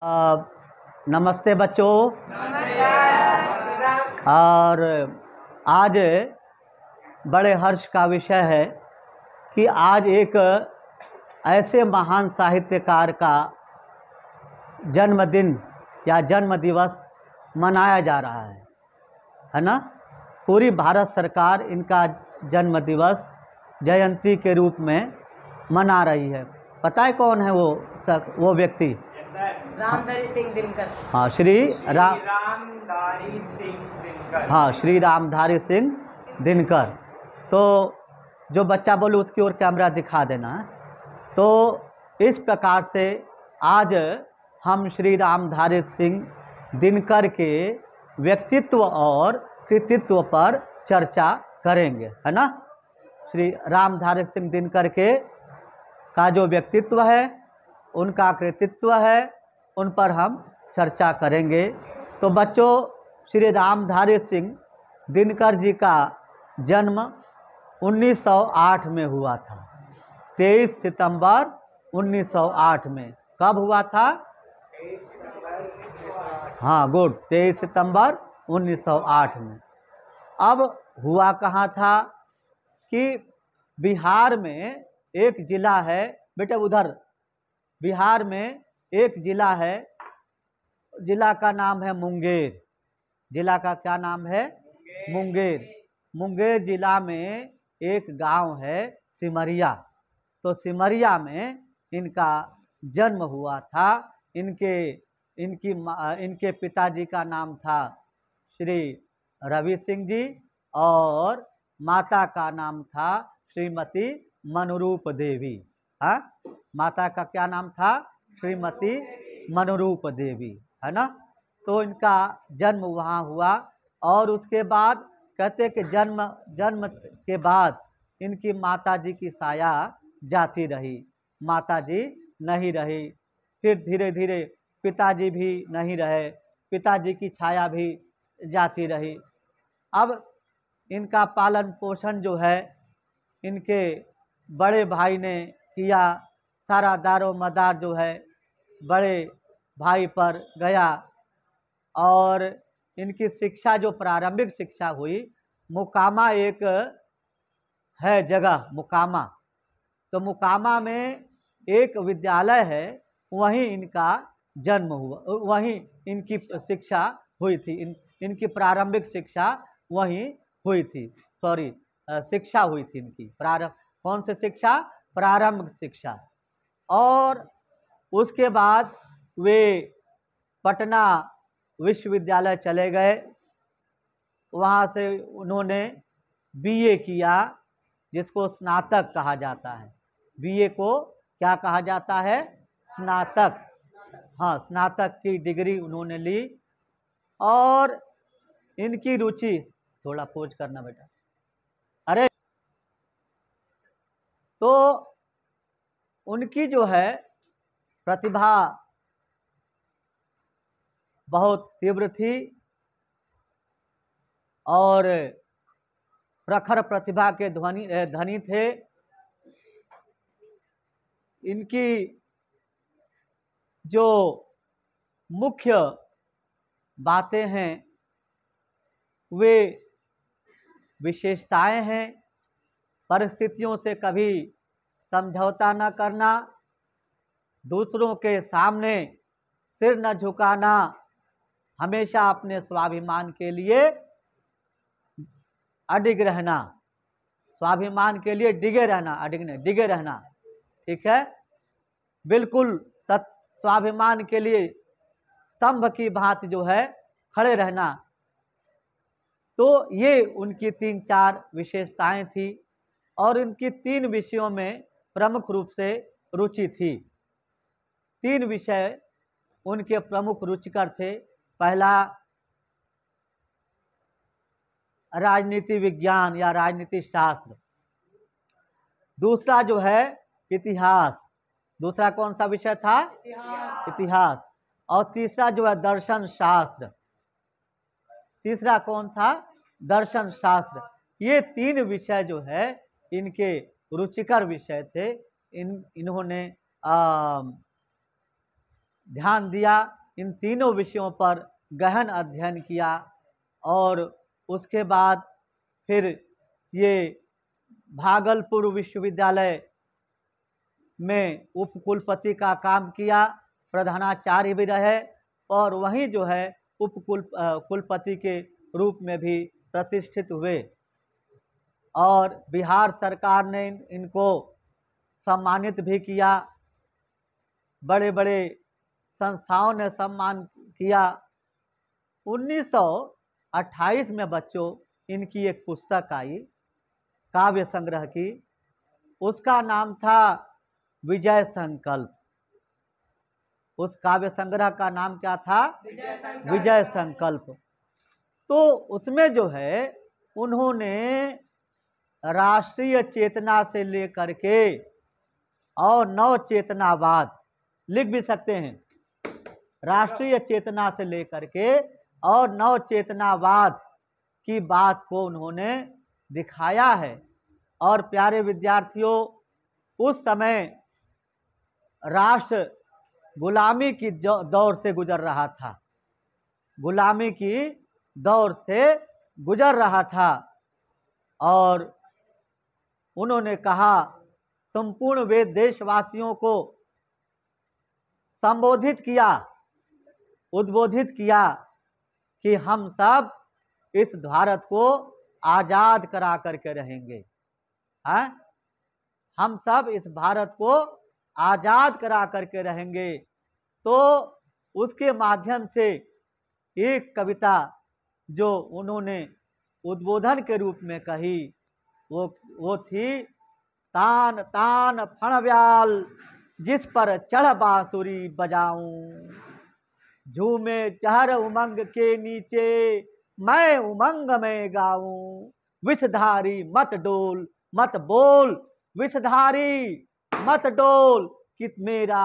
नमस्ते बच्चों। और आज बड़े हर्ष का विषय है कि आज एक ऐसे महान साहित्यकार का जन्मदिन या जन्म दिवस मनाया जा रहा है ना। पूरी भारत सरकार इनका जन्म दिवस जयंती के रूप में मना रही है। पता है कौन है वो व्यक्ति? रामधारी सिंह दिनकर। हाँ, श्री रामधारी सिंह दिनकर। हाँ, श्री रामधारी सिंह दिनकर। तो जो बच्चा बोले उसकी ओर कैमरा दिखा देना है। तो इस प्रकार से आज हम श्री रामधारी सिंह दिनकर के व्यक्तित्व और कृतित्व पर चर्चा करेंगे, है ना। श्री रामधारी सिंह दिनकर का जो व्यक्तित्व है, उनका कृतित्व है, उन पर हम चर्चा करेंगे। तो बच्चों, श्री रामधारी सिंह दिनकर जी का जन्म 1908 में हुआ था। 23 सितंबर 1908 में। कब हुआ था? हाँ, गुड, 23 सितंबर 1908 में। अब हुआ कहाँ था कि बिहार में एक जिला है, बेटे उधर बिहार में एक जिला है, जिला का नाम है मुंगेर। जिला का क्या नाम है? मुंगेर। मुंगेर जिला में एक गांव है सिमरिया। तो सिमरिया में इनका जन्म हुआ था। इनके पिताजी का नाम था श्री रवि सिंह जी और माता का नाम था श्रीमती मनरूप देवी। हाँ, माता का क्या नाम था? श्रीमती मनरूप देवी, है ना। तो इनका जन्म वहाँ हुआ और उसके बाद कहते कि जन्म के बाद इनकी माता जी की साया जाती रही, माता जी नहीं रही। फिर धीरे धीरे पिताजी भी नहीं रहे, पिताजी की छाया भी जाती रही। अब इनका पालन पोषण जो है इनके बड़े भाई ने किया। सारा दारो मदार जो है बड़े भाई पर गया और इनकी शिक्षा जो प्रारंभिक शिक्षा हुई, मुकामा एक है जगह, मुकामा। तो मुकामा में एक विद्यालय है, वहीं इनका जन्म हुआ, वहीं इनकी शिक्षा हुई थी। इनकी प्रारंभिक शिक्षा वहीं हुई थी। शिक्षा हुई थी इनकी कौन सी शिक्षा? प्रारंभिक शिक्षा। और उसके बाद वे पटना विश्वविद्यालय चले गए। वहाँ से उन्होंने बीए किया, जिसको स्नातक कहा जाता है। बीए को क्या कहा जाता है? स्नातक। हाँ, स्नातक की डिग्री उन्होंने ली। और इनकी रुचि, थोड़ा पोज करना बेटा, अरे। तो उनकी जो है प्रतिभा बहुत तीव्र थी और प्रखर प्रतिभा के धनी थे। इनकी जो मुख्य बातें हैं वे विशेषताएं हैं। परिस्थितियों से कभी समझौता न करना, दूसरों के सामने सिर न झुकाना, हमेशा अपने स्वाभिमान के लिए अडिग रहना, स्वाभिमान के लिए डिगे रहना, डिगे रहना, ठीक है। बिल्कुल स्वाभिमान के लिए स्तंभ की भांति जो है खड़े रहना। तो ये उनकी 3-4 विशेषताएं थी और इनकी 3 विषयों में प्रमुख रूप से रुचि थी। 3 विषय उनके प्रमुख रुचिकर थे। पहला राजनीति विज्ञान या राजनीति शास्त्र, दूसरा जो है इतिहास। दूसरा कौन सा विषय था? इतिहास। और तीसरा जो है दर्शन शास्त्र। तीसरा कौन था? दर्शन शास्त्र। ये 3 विषय जो है इनके रुचिकर विषय थे। इन्होंने ध्यान दिया, इन तीनों विषयों पर गहन अध्ययन किया और उसके बाद फिर ये भागलपुर विश्वविद्यालय में उपकुलपति का काम किया, प्रधानाचार्य भी रहे और वहीं जो है कुलपति के रूप में भी प्रतिष्ठित हुए और बिहार सरकार ने इनको सम्मानित भी किया, बड़े बड़े संस्थाओं ने सम्मान किया। 1928 में बच्चों इनकी एक पुस्तक आई काव्य संग्रह की, उसका नाम था विजय संकल्प। उस काव्य संग्रह का नाम क्या था? विजय संकल्प। तो उसमें जो है उन्होंने राष्ट्रीय चेतना से लेकर के और नव चेतनावाद, लिख भी सकते हैं, राष्ट्रीय चेतना से लेकर के और नव चेतनावाद की बात को उन्होंने दिखाया है। और प्यारे विद्यार्थियों, उस समय राष्ट्र गुलामी की दौर से गुजर रहा था, गुलामी की दौर से गुजर रहा था और उन्होंने कहा, संपूर्ण वे देशवासियों को संबोधित किया, उद्बोधित किया कि हम सब इस भारत को आजाद करा करके रहेंगे। हैं? हम सब इस भारत को आजाद करा करके रहेंगे। तो उसके माध्यम से एक कविता जो उन्होंने उद्बोधन के रूप में कही वो थी, तान तान फणव्याल जिस पर चढ़ बांसुरी बजाऊं, झूमे चहर उमंग के नीचे मैं उमंग में गाऊं, विषधारी मत डोल मत बोल विषधारी मत डोल कि मेरा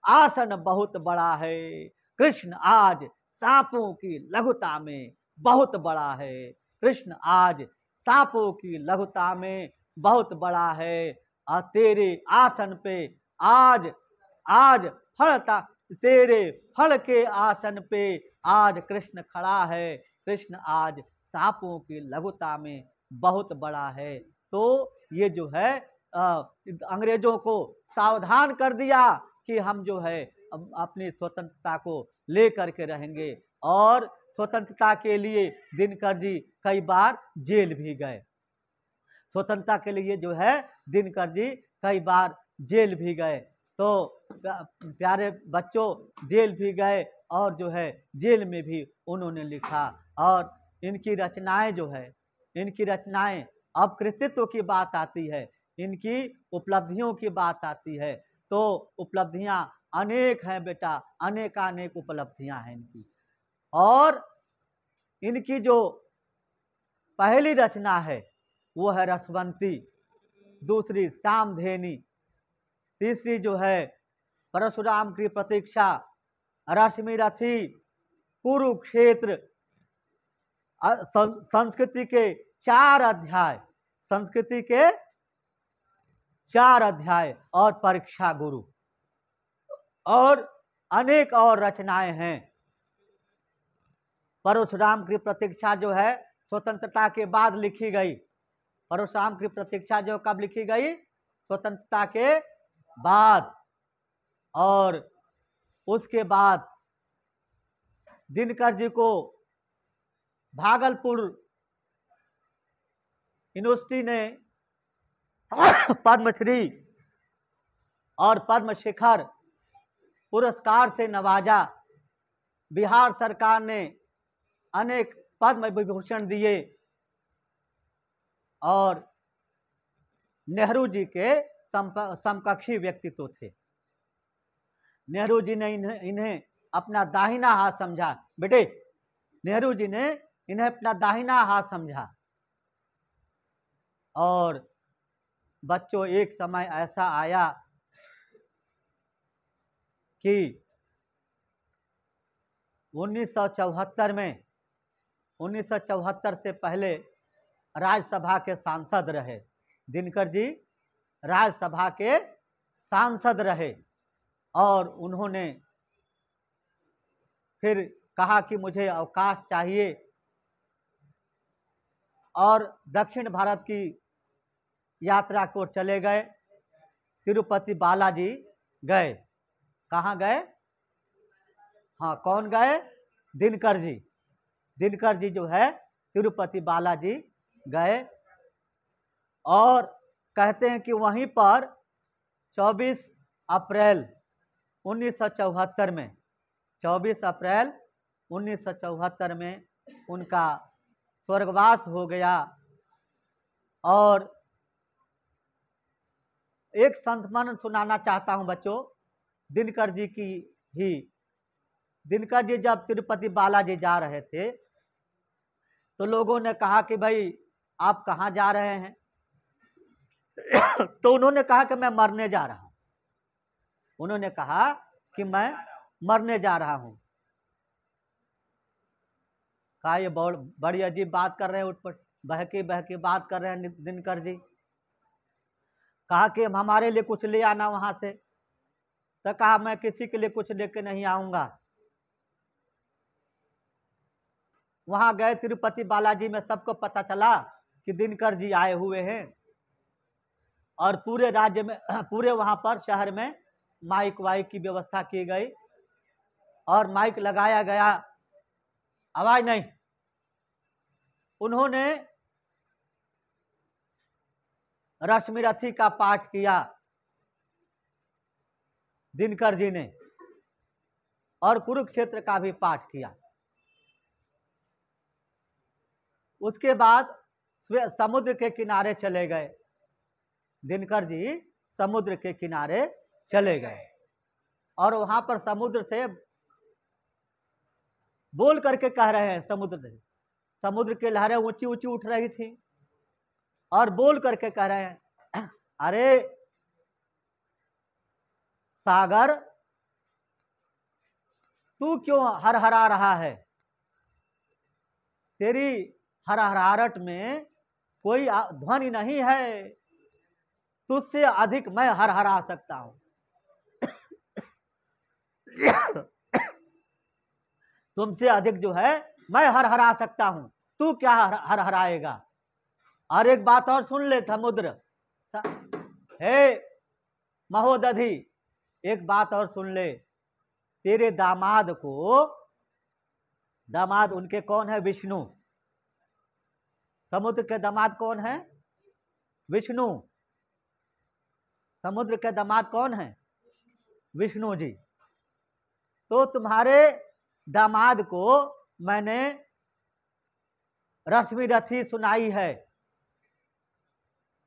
आसन बहुत बड़ा है, कृष्ण आज सांपों की लघुता में बहुत बड़ा है, कृष्ण आज सांपों की लघुता में बहुत बड़ा है। और तेरे आसन पे आज आज फलता, तेरे फल के आसन पे आज कृष्ण खड़ा है, कृष्ण आज सांपों की लघुता में बहुत बड़ा है। तो ये जो है अंग्रेजों को सावधान कर दिया कि हम जो है अपनी स्वतंत्रता को लेकर के रहेंगे। और स्वतंत्रता के लिए दिनकर जी कई बार जेल भी गए, स्वतंत्रता के लिए जो है दिनकर जी कई बार जेल भी गए। तो प्यारे बच्चों, जेल भी गए और जो है जेल में भी उन्होंने लिखा। और इनकी रचनाएं जो है, इनकी रचनाएं, अब कृतित्व की बात आती है, इनकी उपलब्धियों की बात आती है, तो उपलब्धियां अनेक हैं बेटा, अनेकानेक उपलब्धियां हैं इनकी। और इनकी जो पहली रचना है वो है रसवंती, दूसरी सामधेनी, तीसरी जो है परशुराम की प्रतीक्षा, रश्मि रथी, कुरुक्षेत्र, संस्कृति के 4 अध्याय, संस्कृति के 4 अध्याय और परीक्षा गुरु, और अनेक और रचनाएं हैं। परशुराम की प्रतीक्षा जो है स्वतंत्रता के बाद लिखी गई, परशुराम की प्रतीक्षा जो कब लिखी गई? स्वतंत्रता के बाद। और उसके बाद दिनकर जी को भागलपुर यूनिवर्सिटी ने पद्मश्री और पद्मशिखर पुरस्कार से नवाजा। बिहार सरकार ने अनेक पद्म विभूषण दिए और नेहरू जी के समकक्षी व्यक्तित्व थे। नेहरू जी ने इन्हें अपना दाहिना हाथ समझा। बेटे, नेहरू जी ने इन्हें अपना दाहिना हाथ समझा। और बच्चों, एक समय ऐसा आया कि 1974 में, 1974 से पहले राज्यसभा के सांसद रहे दिनकर जी, राज्यसभा के सांसद रहे। और उन्होंने फिर कहा कि मुझे अवकाश चाहिए और दक्षिण भारत की यात्रा को चले गए। तिरुपति बालाजी गए। कहाँ गए? हाँ, कौन गए? दिनकर जी। दिनकर जी जो है तिरुपति बालाजी गए और कहते हैं कि वहीं पर 24 अप्रैल 1974 में 24 अप्रैल 1974 में उनका स्वर्गवास हो गया। और एक संस्मरण सुनाना चाहता हूं बच्चों, दिनकर जी की ही। दिनकर जी जब तिरुपति बालाजी जा रहे थे तो लोगों ने कहा कि भाई आप कहाँ जा रहे हैं? तो उन्होंने कहा कि मैं मरने जा रहा हूं। उन्होंने कहा कि मैं मरने जा रहा हूं। कहा ये बड़ी अजीब बात कर रहे हैं, उठपट बहकी बात कर रहे हैं दिनकर जी। कहा कि हमारे लिए कुछ ले आना वहां से। तो कहा मैं किसी के लिए कुछ लेके नहीं आऊंगा। वहां गए तिरुपति बालाजी में, सबको पता चला कि दिनकर जी आए हुए हैं और पूरे राज्य में, पूरे वहां पर शहर में माइक वाइक की व्यवस्था की गई और माइक लगाया गया। आवाज नहीं। उन्होंने रश्मिरथी का पाठ किया दिनकर जी ने और कुरुक्षेत्र का भी पाठ किया। उसके बाद समुद्र के किनारे चले गए। दिनकर जी समुद्र के किनारे चले गए और वहां पर समुद्र से बोल करके कह रहे हैं, समुद्र से, समुद्र की लहरें ऊंची ऊंची उठ रही थी और बोल करके कह रहे हैं, अरे सागर तू क्यों हरहरा रहा है? तेरी हरहराहट में कोई ध्वनि नहीं है, तुझसे अधिक मैं हरहरा सकता हूं। तुमसे अधिक जो है मैं हरहरा सकता हूं, तू क्या हरहराएगा? और एक बात और सुन ले समुद्र, हे महोदधि, एक बात और सुन ले, तेरे दामाद को, दामाद उनके कौन है? विष्णु। समुद्र के दामाद कौन है? विष्णु। समुद्र के दामाद कौन है? विष्णु जी। तो तुम्हारे दामाद को मैंने रश्मिरथी सुनाई है,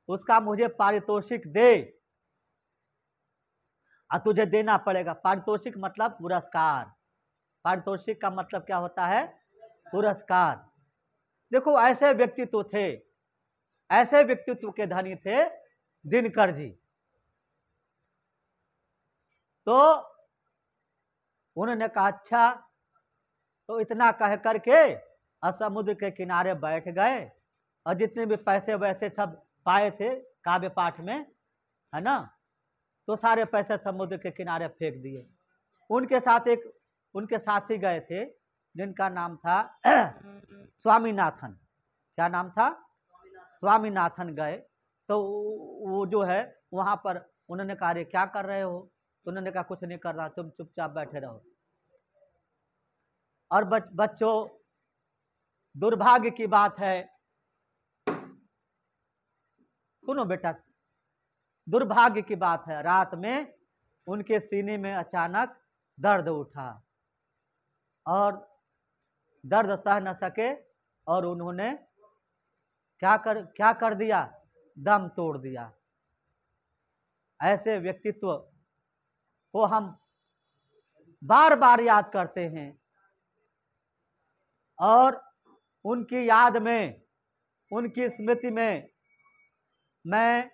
उसका मुझे पारितोषिक दे। और तुझे देना पड़ेगा। पारितोषिक मतलब पुरस्कार। पारितोषिक का मतलब क्या होता है? पुरस्कार। देखो ऐसे व्यक्तित्व थे, ऐसे व्यक्तित्व के धनी थे दिनकर जी। तो उन्होंने कहा अच्छा, तो इतना कह करके समुद्र के किनारे बैठ गए और जितने भी पैसे वैसे सब पाए थे काव्य पाठ में, है ना, तो सारे पैसे समुद्र के किनारे फेंक दिए। उनके साथ उनके साथी गए थे जिनका नाम था स्वामीनाथन। क्या नाम था? स्वामीनाथन गए। तो वो जो है वहां पर उन्होंने कहा अरे क्या कर रहे हो? तो उन्होंने कहा कुछ नहीं कर रहा, तुम चुपचाप बैठे रहो। और बच्चों, दुर्भाग्य की बात है, सुनो बेटा, दुर्भाग्य की बात है, रात में उनके सीने में अचानक दर्द उठा और दर्द सह न सके और उन्होंने क्या कर दिया? दम तोड़ दिया। ऐसे व्यक्तित्व को हम बार बार याद करते हैं और उनकी याद में, उनकी स्मृति में मैं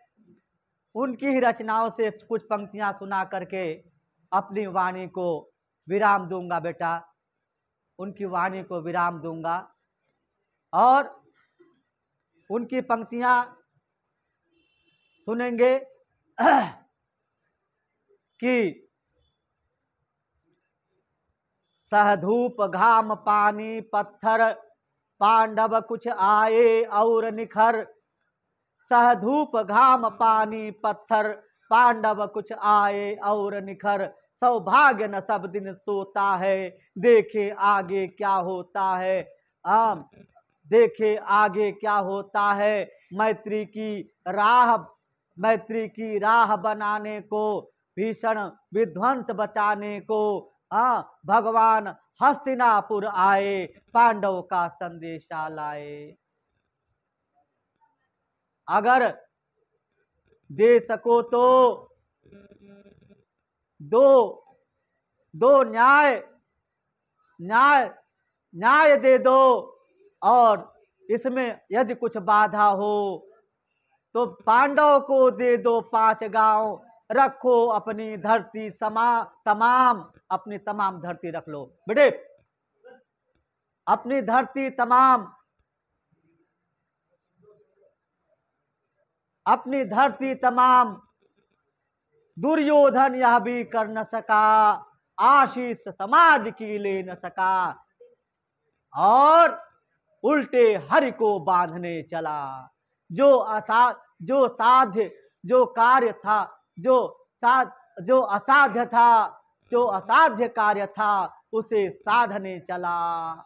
उनकी ही रचनाओं से कुछ पंक्तियां सुना करके अपनी वाणी को विराम दूंगा बेटा, उनकी वाणी को विराम दूंगा। और उनकी पंक्तियां सुनेंगे कि सह धूप घाम पानी पत्थर पांडव कुछ आए और निखर। सह धूप घाम पानी पत्थर पांडव कुछ आए और निखर। सौभाग्य न सब दिन सोता है, देखे आगे क्या होता है। देखे आगे क्या होता है। मैत्री की राह बनाने को, भीषण विध्वंस बचाने को भगवान हस्तिनापुर आए, पांडव का संदेशा लाए। अगर दे सको तो दो न्याय दे दो, और इसमें यदि कुछ बाधा हो तो पांडव को दे दो 5 गांव। रखो अपनी धरती तमाम, अपनी तमाम धरती रख लो बेटे, अपनी धरती तमाम, अपनी धरती तमाम। दुर्योधन यह भी कर न सका, आशीष समाज की ले न सका, और उल्टे हरि को बांधने चला। जो कार्य था, जो असाध्य था, जो असाध्य कार्य था, उसे साधने चला।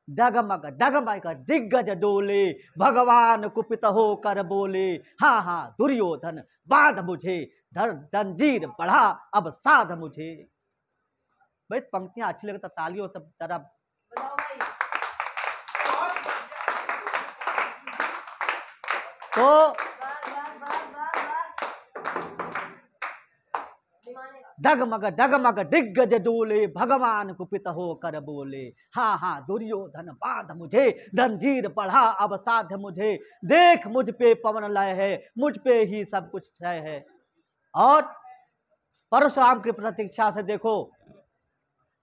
डगमग डगमग दिग्गज डोले, भगवान कुपित होकर बोले, हाँ हाँ दुर्योधन बांध मुझे, जंजीर बढ़ा अब साध मुझे। भाई पंक्तियां अच्छी लगे तो तालियों सब जरा तो डगमग डगमग दिग्गज डोले, भगवान कुपित होकर बोले, हाँ हाँ दुर्योधन बांध मुझे, जंजीर बढ़ा अब साध मुझे। देख मुझ पे पवन लय है, मुझ पे ही सब कुछ क्षय है। और परशुराम की प्रतीक्षा से देखो,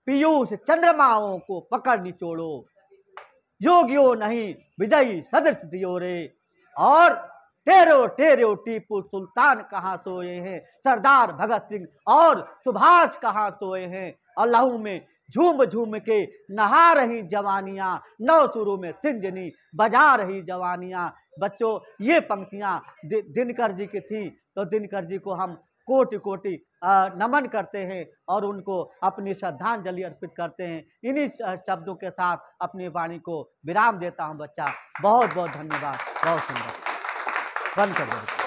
पीयूष चंद्रमाओं को पकड़ निचोड़ो, योगियो नहीं विजयी सदृश दियो रे। और टेरो टीपू सुल्तान कहाँ सोए हैं, सरदार भगत सिंह और सुभाष कहाँ सोए हैं। और लहू में झूम झूम के नहा रही जवानियां, नौ सुरों में सिंजनी बजा रही जवानियां। बच्चों ये पंक्तियां दिनकर जी की थी, तो दिनकर जी को हम कोटि कोटि नमन करते हैं और उनको अपनी श्रद्धांजलि अर्पित करते हैं। इन्हीं शब्दों के साथ अपनी वाणी को विराम देता हूं बच्चा। बहुत बहुत धन्यवाद। बहुत सुंदर। बंद कर दो।